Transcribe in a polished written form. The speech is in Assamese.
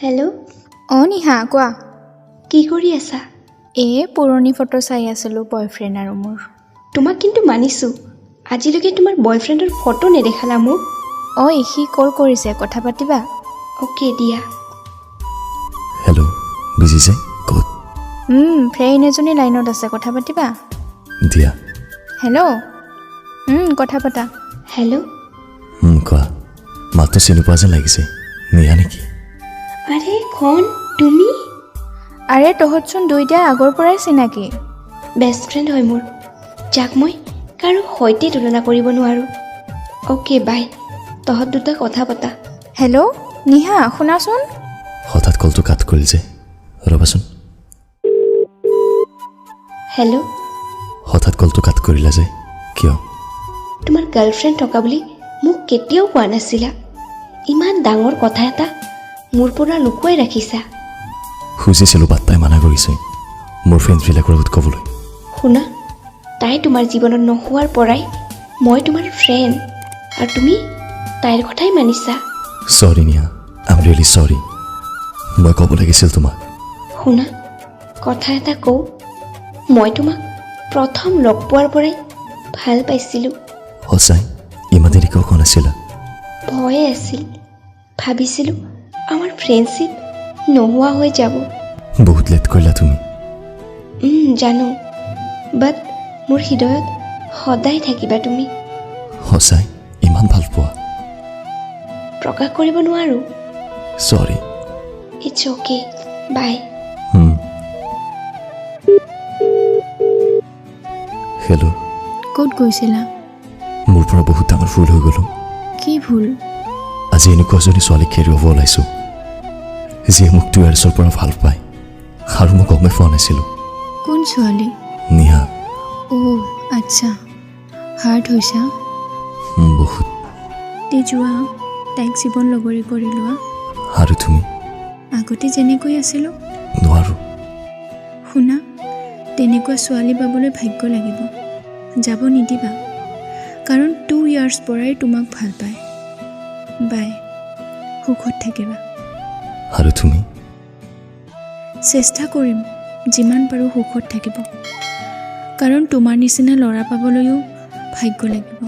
হেল্ল'। নিহা কোৱা। কি কৰি আছা? পুৰণি ফটো চাই আছিলোঁ বয়ফ্ৰেণ্ড আৰু মোৰ। তোমাক কিন্তু মানিছোঁ, আজিলৈকে তোমাৰ বয়ফ্ৰেণ্ডৰ ফটো নেদেখালা মোক। সি কল কৰিছে, কথা পাতিবা? অ'কে দিয়া। হেল্ল', বুজিছে ক'ত? ফ্ৰেণ্ড এজনী লাইনত আছে, কথা পাতিবা? দিয়া। হেল্ল', কথা পাতা। হেল্ল'। কোৱা। মাতটো চিনি পোৱা যেন লাগিছে, নিয়া নেকি? আৰে খন তুমি? আৰে তহঁতচোন দুইটাই আগৰ পৰাই চিনাকি। বেষ্ট ফ্ৰেণ্ড হয় মোৰ, যাক মই কাৰো সৈতে তুলনা কৰিব নোৱাৰোঁ। অ'কে বাই, তহঁত দুটা কথা পতা। হেল্ল' নিহা, শুনাচোন। হঠাৎ কলটো কাট কৰিল যে, ৰ'বাচোন। হেল্ল'। হঠাৎ কলটো কাট কৰিলা যে, কিয়? তোমাৰ গাৰ্লফ্ৰেণ্ড থকা বুলি মোক কেতিয়াও কোৱা নাছিলা। ইমান ডাঙৰ কথা এটা মোৰ পৰা লুকুৱাই ৰাখিছা। খুজিছিলোঁ, বাট তাই মানা কৰিছে মোৰ ফ্ৰেণ্ডছবিলাকৰ আগত ক'বলৈ। শুনা, তাই তোমাৰ জীৱনত নোহোৱাৰ পৰাই মই তোমাৰ ফ্ৰেণ্ড, আৰু তুমি তাইৰ কথাই মানিছা। চৰি নিয়া, আই এম ৰিয়েলি চৰি। মই ক'ব লাগিছিল তোমাক। শুনা, কথা এটা কওঁ, মই তোমাক প্ৰথম লগ পোৱাৰ পৰাই ভাল পাইছিলোঁ। সঁচাই? ইমান দেৰি কিয় কোৱা নাছিলা? ভয়ে আছিল, ভাবিছিলোঁ আমাৰ ফ্ৰেণ্ডশ্বিপ নোহোৱা হৈ যাব। বহুত লেট কৰিলা তুমি। জানো, বাট মোৰ হৃদয়ত সদায় থাকিবা তুমি। সঁচাই? ইমান ভাল পোৱা? প্ৰকাশ কৰিব নোৱাৰোঁ। Sorry. It's okay, bye. Hello'. ক'ত গৈছিলা? মোৰ পৰা বহুত ডাঙৰ ভুল হৈ গ'লো। কি ভুল? আজি এনেকুৱা এজনী ছোৱালীক হেৰুৱাব ওলাইছোঁ, যিয়ে মোক 2 yearsৰ পৰা ভাল পায়, আৰু মই গমেই পোৱা নাছিলোঁ। কোন ছোৱালী? নিহা। আচ্ছা, হাৰ্ট হৈছা? বহুত। যোৱা, তাইক জীৱন লগৰী কৰি লোৱা। আৰু তুমি? আগতে যেনেকৈ আছিলোঁ। নোৱাৰোঁ। শুনা, তেনেকুৱা ছোৱালী পাবলৈ ভাগ্য লাগিব, যাব নিদিবা, কাৰণ 2 years পৰাই তোমাক ভাল পায়। বাই, সুখত থাকিবা। আৰু তুমি? চেষ্টা কৰিম যিমান পাৰোঁ সুখত থাকিব, কাৰণ তোমাৰ নিচিনা ল'ৰা পাবলৈও ভাগ্য লাগিব।